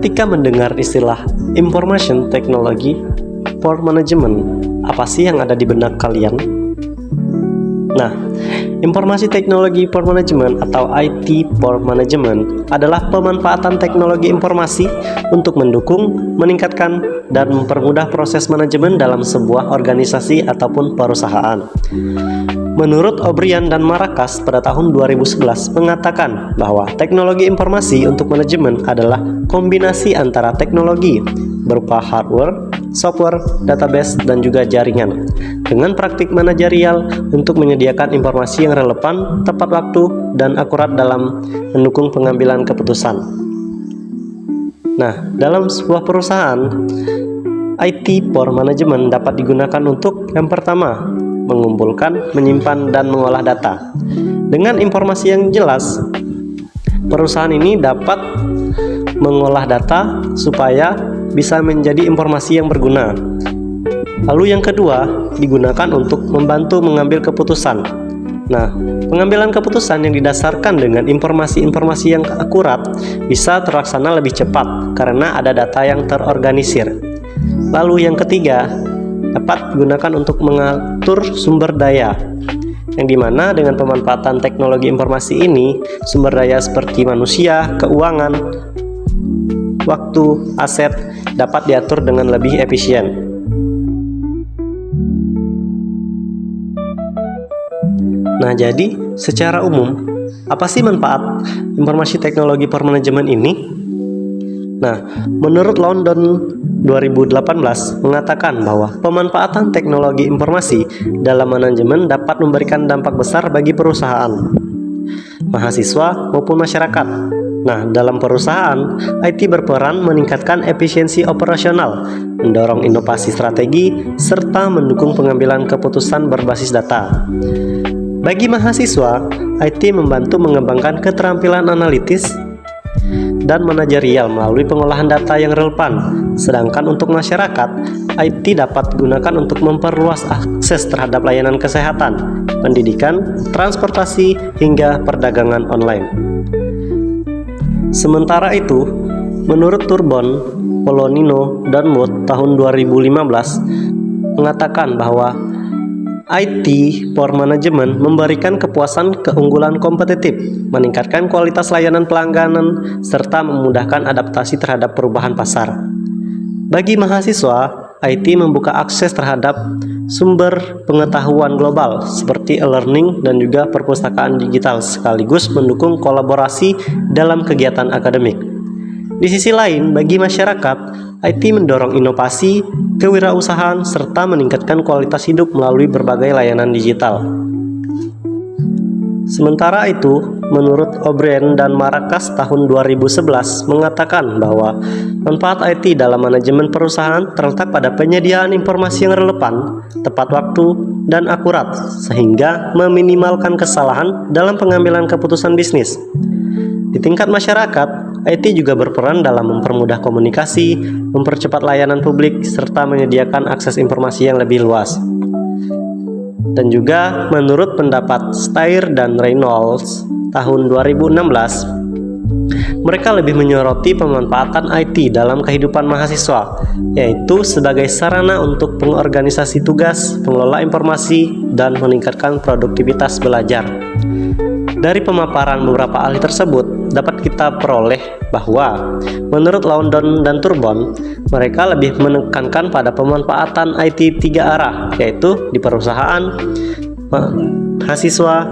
Ketika mendengar istilah Information Technology for Management, apa sih yang ada di benak kalian? Nah, Informasi Teknologi for Management atau IT for Management adalah pemanfaatan teknologi informasi untuk mendukung, meningkatkan, dan mempermudah proses manajemen dalam sebuah organisasi ataupun perusahaan. Menurut O'Brien dan Marcus pada tahun 2011 mengatakan bahwa teknologi informasi untuk manajemen adalah kombinasi antara teknologi berupa hardware, software, database, dan juga jaringan dengan praktik manajerial untuk menyediakan informasi yang relevan, tepat waktu, dan akurat dalam mendukung pengambilan keputusan. Nah, dalam sebuah perusahaan, IT for Management dapat digunakan untuk yang pertama, mengumpulkan, menyimpan, dan mengolah data. Dengan informasi yang jelas, perusahaan ini dapat mengolah data supaya bisa menjadi informasi yang berguna. Lalu yang kedua, digunakan untuk membantu mengambil keputusan. Nah, pengambilan keputusan yang didasarkan dengan informasi-informasi yang akurat bisa terlaksana lebih cepat karena ada data yang terorganisir. Lalu yang ketiga, dapat digunakan untuk mengatur sumber daya, yang dimana dengan pemanfaatan teknologi informasi ini, sumber daya seperti manusia, keuangan, waktu, aset dapat diatur dengan lebih efisien. Nah, jadi secara umum, apa sih manfaat informasi teknologi for management ini? Nah, menurut London 2018 mengatakan bahwa pemanfaatan teknologi informasi dalam manajemen dapat memberikan dampak besar bagi perusahaan, mahasiswa maupun masyarakat. Nah, dalam perusahaan, IT berperan meningkatkan efisiensi operasional, mendorong inovasi strategi, serta mendukung pengambilan keputusan berbasis data. Bagi mahasiswa, IT membantu mengembangkan keterampilan analitis dan manajerial melalui pengolahan data yang relevan. Sedangkan untuk masyarakat, IT dapat digunakan untuk memperluas akses terhadap layanan kesehatan, pendidikan, transportasi, hingga perdagangan online. Sementara itu, menurut Turbon, Polonino, dan Wood tahun 2015 mengatakan bahwa IT for Management memberikan kepuasan keunggulan kompetitif, meningkatkan kualitas layanan pelangganan, serta memudahkan adaptasi terhadap perubahan pasar. Bagi mahasiswa, IT membuka akses terhadap sumber pengetahuan global seperti e-learning dan juga perpustakaan digital, sekaligus mendukung kolaborasi dalam kegiatan akademik. Di sisi lain, bagi masyarakat, IT mendorong inovasi, kewirausahaan, serta meningkatkan kualitas hidup melalui berbagai layanan digital. Sementara itu, menurut O'Brien dan Marcus tahun 2011 mengatakan bahwa manfaat IT dalam manajemen perusahaan terletak pada penyediaan informasi yang relevan, tepat waktu, dan akurat, sehingga meminimalkan kesalahan dalam pengambilan keputusan bisnis. Di tingkat masyarakat, IT juga berperan dalam mempermudah komunikasi, mempercepat layanan publik, serta menyediakan akses informasi yang lebih luas. Dan juga menurut pendapat Steyer dan Reynolds tahun 2016, mereka lebih menyoroti pemanfaatan IT dalam kehidupan mahasiswa, yaitu sebagai sarana untuk pengorganisasi tugas, pengelola informasi, dan meningkatkan produktivitas belajar. Dari pemaparan beberapa ahli tersebut, dapat kita peroleh bahwa menurut London dan Turbon, mereka lebih menekankan pada pemanfaatan IT 3 arah, yaitu di perusahaan, mahasiswa,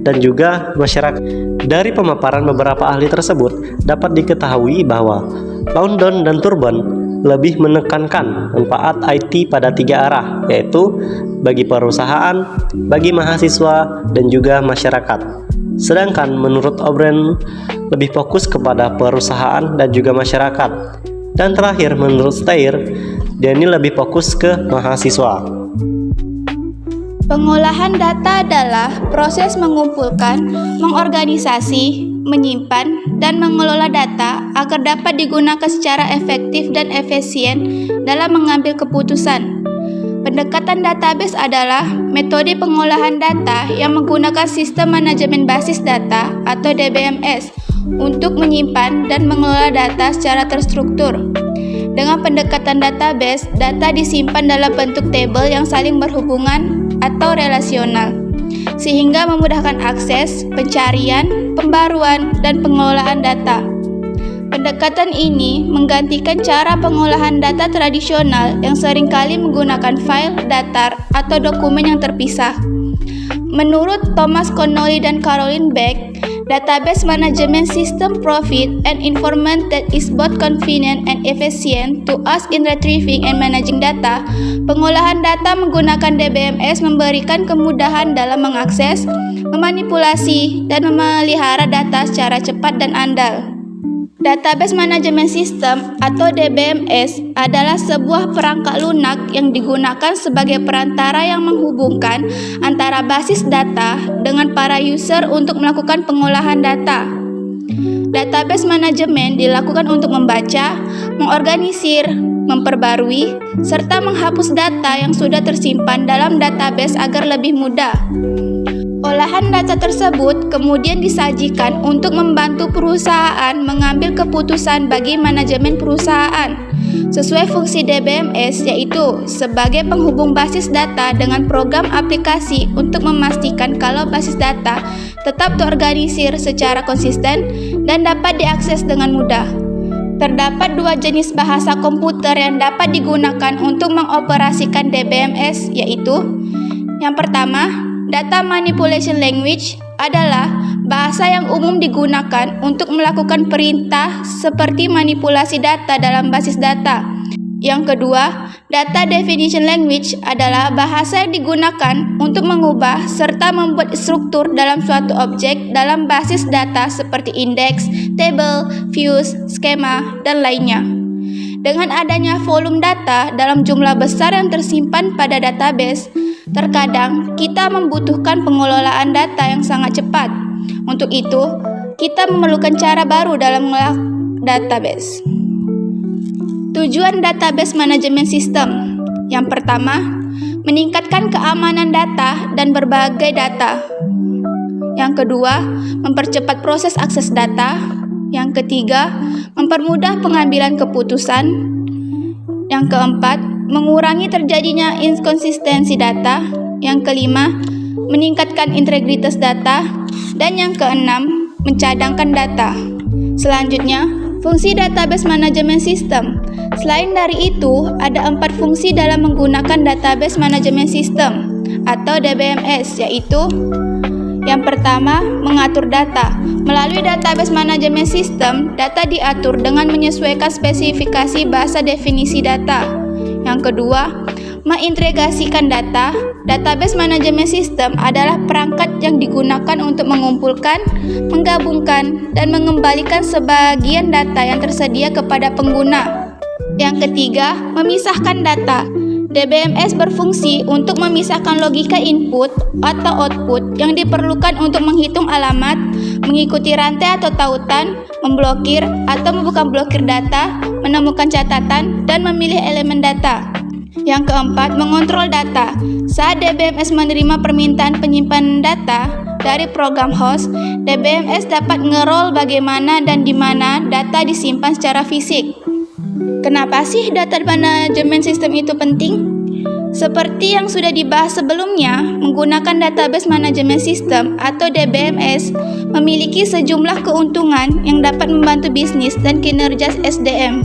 dan juga masyarakat. Dari pemaparan beberapa ahli tersebut, dapat diketahui bahwa London dan Turbon lebih menekankan manfaat IT pada 3 arah, yaitu bagi perusahaan, bagi mahasiswa, dan juga masyarakat. Sedangkan menurut O'Brien lebih fokus kepada perusahaan dan juga masyarakat. Dan terakhir menurut Steyer, dia ini lebih fokus ke mahasiswa. Pengolahan data adalah proses mengumpulkan, mengorganisasi, menyimpan, dan mengelola data agar dapat digunakan secara efektif dan efisien dalam mengambil keputusan. Pendekatan database adalah metode pengolahan data yang menggunakan sistem manajemen basis data atau DBMS untuk menyimpan dan mengelola data secara terstruktur. Dengan pendekatan database, data disimpan dalam bentuk tabel yang saling berhubungan atau relasional, sehingga memudahkan akses, pencarian, pembaruan, dan pengelolaan data. Pendekatan ini menggantikan cara pengolahan data tradisional yang seringkali menggunakan file, datar, atau dokumen yang terpisah. Menurut Thomas Connolly dan Caroline Beck, database management system provide an environment that is both convenient and efficient to us in retrieving and managing data. Pengolahan data menggunakan DBMS memberikan kemudahan dalam mengakses, memanipulasi, dan memelihara data secara cepat dan andal. Database Management System atau DBMS adalah sebuah perangkat lunak yang digunakan sebagai perantara yang menghubungkan antara basis data dengan para user untuk melakukan pengolahan data. Database management dilakukan untuk membaca, mengorganisir, memperbarui, serta menghapus data yang sudah tersimpan dalam database agar lebih mudah. Olahan data tersebut kemudian disajikan untuk membantu perusahaan mengambil keputusan bagi manajemen perusahaan sesuai fungsi DBMS, yaitu sebagai penghubung basis data dengan program aplikasi untuk memastikan kalau basis data tetap terorganisir secara konsisten dan dapat diakses dengan mudah. Terdapat dua jenis bahasa komputer yang dapat digunakan untuk mengoperasikan DBMS, yaitu yang pertama, Data Manipulation Language adalah bahasa yang umum digunakan untuk melakukan perintah seperti manipulasi data dalam basis data. Yang kedua, Data Definition Language adalah bahasa yang digunakan untuk mengubah serta membuat struktur dalam suatu objek dalam basis data seperti indeks, table, views, skema, dan lainnya. Dengan adanya volume data dalam jumlah besar yang tersimpan pada database, terkadang kita membutuhkan pengelolaan data yang sangat cepat. Untuk itu, kita memerlukan cara baru dalam mengolah database. Tujuan database management system. Yang pertama, meningkatkan keamanan data dan berbagai data. Yang kedua, mempercepat proses akses data. Yang ketiga, mempermudah pengambilan keputusan. Yang keempat, mengurangi terjadinya inkonsistensi data. Yang kelima, meningkatkan integritas data. Dan yang keenam, mencadangkan data. Selanjutnya, fungsi database management system. Selain dari itu, ada 4 fungsi dalam menggunakan database management system atau DBMS, yaitu yang pertama, mengatur data. Melalui database management system, data diatur dengan menyesuaikan spesifikasi bahasa definisi data. Yang kedua, mengintegrasikan data. Database management system adalah perangkat yang digunakan untuk mengumpulkan, menggabungkan, dan mengembalikan sebagian data yang tersedia kepada pengguna. Yang ketiga, memisahkan data. DBMS berfungsi untuk memisahkan logika input atau output yang diperlukan untuk menghitung alamat, mengikuti rantai atau tautan, memblokir atau membuka blokir data, menemukan catatan, dan memilih elemen data. Yang keempat, mengontrol data. Saat DBMS menerima permintaan penyimpanan data dari program host, DBMS dapat ngerol bagaimana dan di mana data disimpan secara fisik. Kenapa sih data management system itu penting? Seperti yang sudah dibahas sebelumnya, menggunakan database management system atau DBMS memiliki sejumlah keuntungan yang dapat membantu bisnis dan kinerja SDM.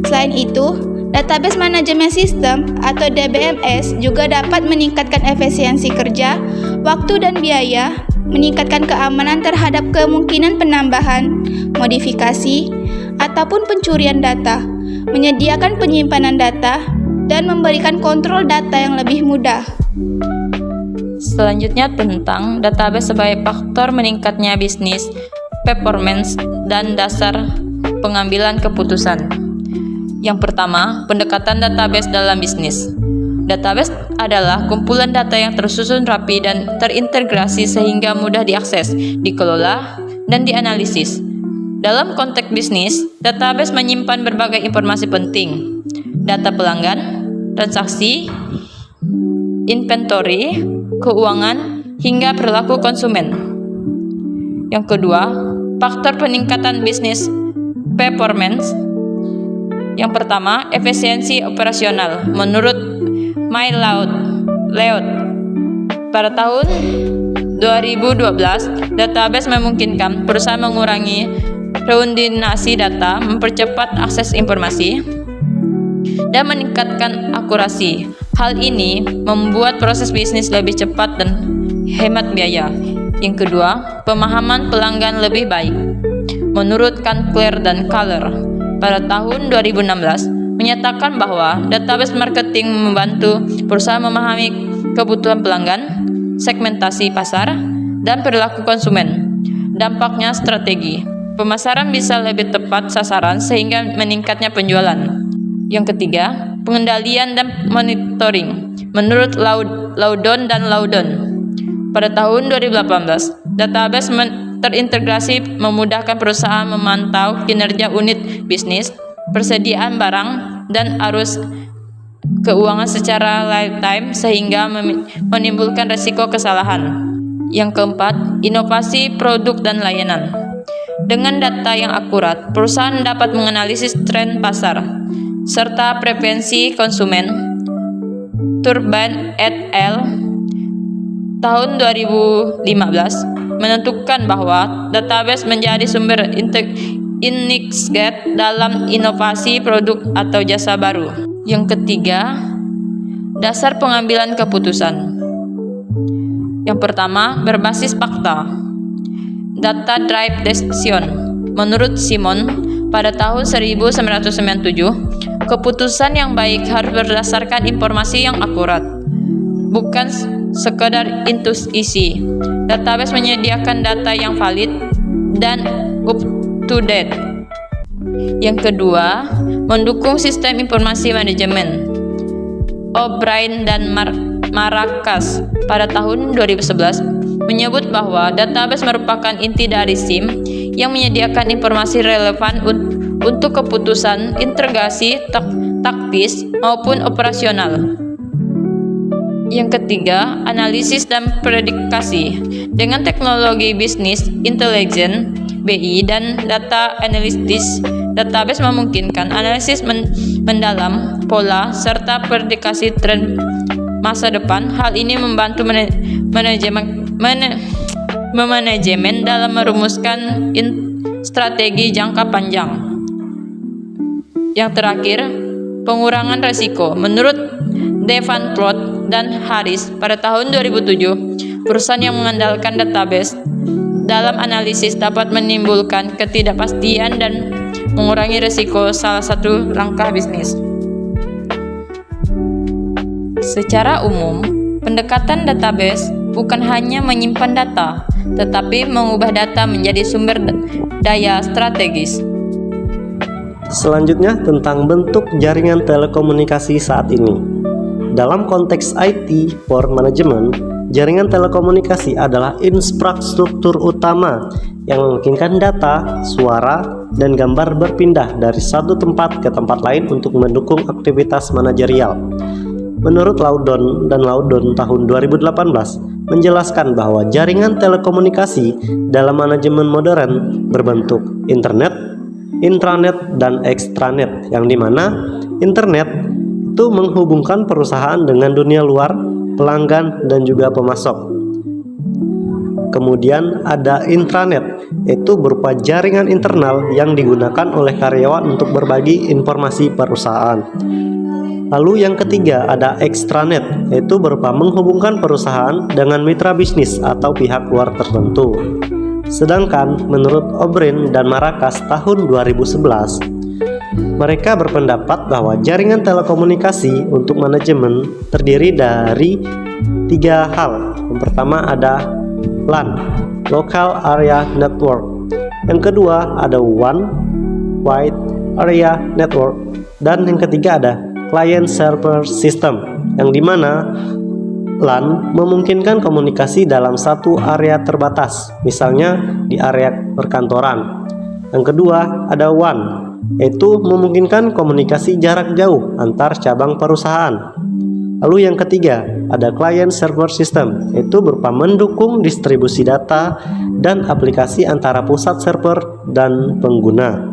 Selain itu, database management system atau DBMS juga dapat meningkatkan efisiensi kerja, waktu dan biaya, meningkatkan keamanan terhadap kemungkinan penambahan, modifikasi, ataupun pencurian data, menyediakan penyimpanan data, dan memberikan kontrol data yang lebih mudah. Selanjutnya tentang database sebagai faktor meningkatnya bisnis, performance, dan dasar pengambilan keputusan. Yang pertama, pendekatan database dalam bisnis. Database adalah kumpulan data yang tersusun rapi dan terintegrasi sehingga mudah diakses, dikelola, dan dianalisis. Dalam konteks bisnis, database menyimpan berbagai informasi penting, data pelanggan, transaksi, inventory, keuangan, hingga perilaku konsumen. Yang kedua, Faktor peningkatan bisnis performance. Yang pertama, efisiensi operasional. Menurut MyLayout, pada tahun 2012, database memungkinkan perusahaan mengurangi redundansi data, mempercepat akses informasi, dan meningkatkan akurasi. Hal ini membuat proses bisnis lebih cepat dan hemat biaya. Yang kedua, pemahaman pelanggan lebih baik. Menurut Candler dan Color, pada tahun 2016 menyatakan bahwa database marketing membantu perusahaan memahami kebutuhan pelanggan, segmentasi pasar, dan perilaku konsumen. Dampaknya strategi. Pemasaran bisa lebih tepat sasaran sehingga meningkatnya penjualan. Yang ketiga, pengendalian dan monitoring. Menurut Loudon dan Loudon, pada tahun 2018, database terintegrasi memudahkan perusahaan memantau kinerja unit bisnis, persediaan barang, dan arus keuangan secara real-time sehingga menimbulkan risiko kesalahan. Yang keempat, inovasi produk dan layanan. Dengan data yang akurat, perusahaan dapat menganalisis tren pasar serta preferensi konsumen. Turban et al. Tahun 2015 menentukan bahwa database menjadi sumber insight dalam inovasi produk atau jasa baru. Yang ketiga, dasar pengambilan keputusan. Yang pertama, berbasis fakta. Data drive decision. Menurut Simon, pada tahun 1997, keputusan yang baik harus berdasarkan informasi yang akurat, bukan sekedar intuisi. Database menyediakan data yang valid dan up to date. Yang kedua, mendukung sistem informasi manajemen. O'Brien dan Maracas pada tahun 2011 menyebut bahwa database merupakan inti dari SIM yang menyediakan informasi relevan untuk keputusan integrasi taktis maupun operasional. Yang ketiga, analisis dan prediksi. Dengan teknologi bisnis intelligence (BI) dan data analytics, database memungkinkan analisis mendalam pola serta prediksi tren masa depan. Hal ini membantu manajemen dalam merumuskan strategi jangka panjang. Yang terakhir, pengurangan risiko. Menurut Davenport dan Harris pada tahun 2007, perusahaan yang mengandalkan database dalam analisis dapat menimbulkan ketidakpastian dan mengurangi risiko salah satu langkah bisnis. Secara umum, pendekatan database bukan hanya menyimpan data, tetapi mengubah data menjadi sumber daya strategis. Selanjutnya tentang bentuk jaringan telekomunikasi saat ini. Dalam konteks IT for Management, jaringan telekomunikasi adalah infrastruktur utama yang memungkinkan data, suara, dan gambar berpindah dari satu tempat ke tempat lain untuk mendukung aktivitas manajerial. Menurut Loudon dan Loudon tahun 2018 menjelaskan bahwa jaringan telekomunikasi dalam manajemen modern berbentuk internet, intranet, dan extranet, yang dimana internet itu menghubungkan perusahaan dengan dunia luar, pelanggan, dan juga pemasok. Kemudian ada intranet, yaitu berupa jaringan internal yang digunakan oleh karyawan untuk berbagi informasi perusahaan. Lalu yang ketiga ada extranet, yaitu berupa menghubungkan perusahaan dengan mitra bisnis atau pihak luar tertentu. Sedangkan menurut O'Brien dan Maracas tahun 2011, mereka berpendapat bahwa jaringan telekomunikasi untuk manajemen terdiri dari 3 hal. Yang pertama ada LAN, Local Area Network. Yang kedua ada WAN, Wide Area Network. Dan yang ketiga ada Client Server System, yang dimana LAN memungkinkan komunikasi dalam satu area terbatas, misalnya di area perkantoran. Yang kedua ada WAN, yaitu memungkinkan komunikasi jarak jauh antar cabang perusahaan. Lalu yang ketiga, ada client server system, yaitu berupa mendukung distribusi data dan aplikasi antara pusat server dan pengguna.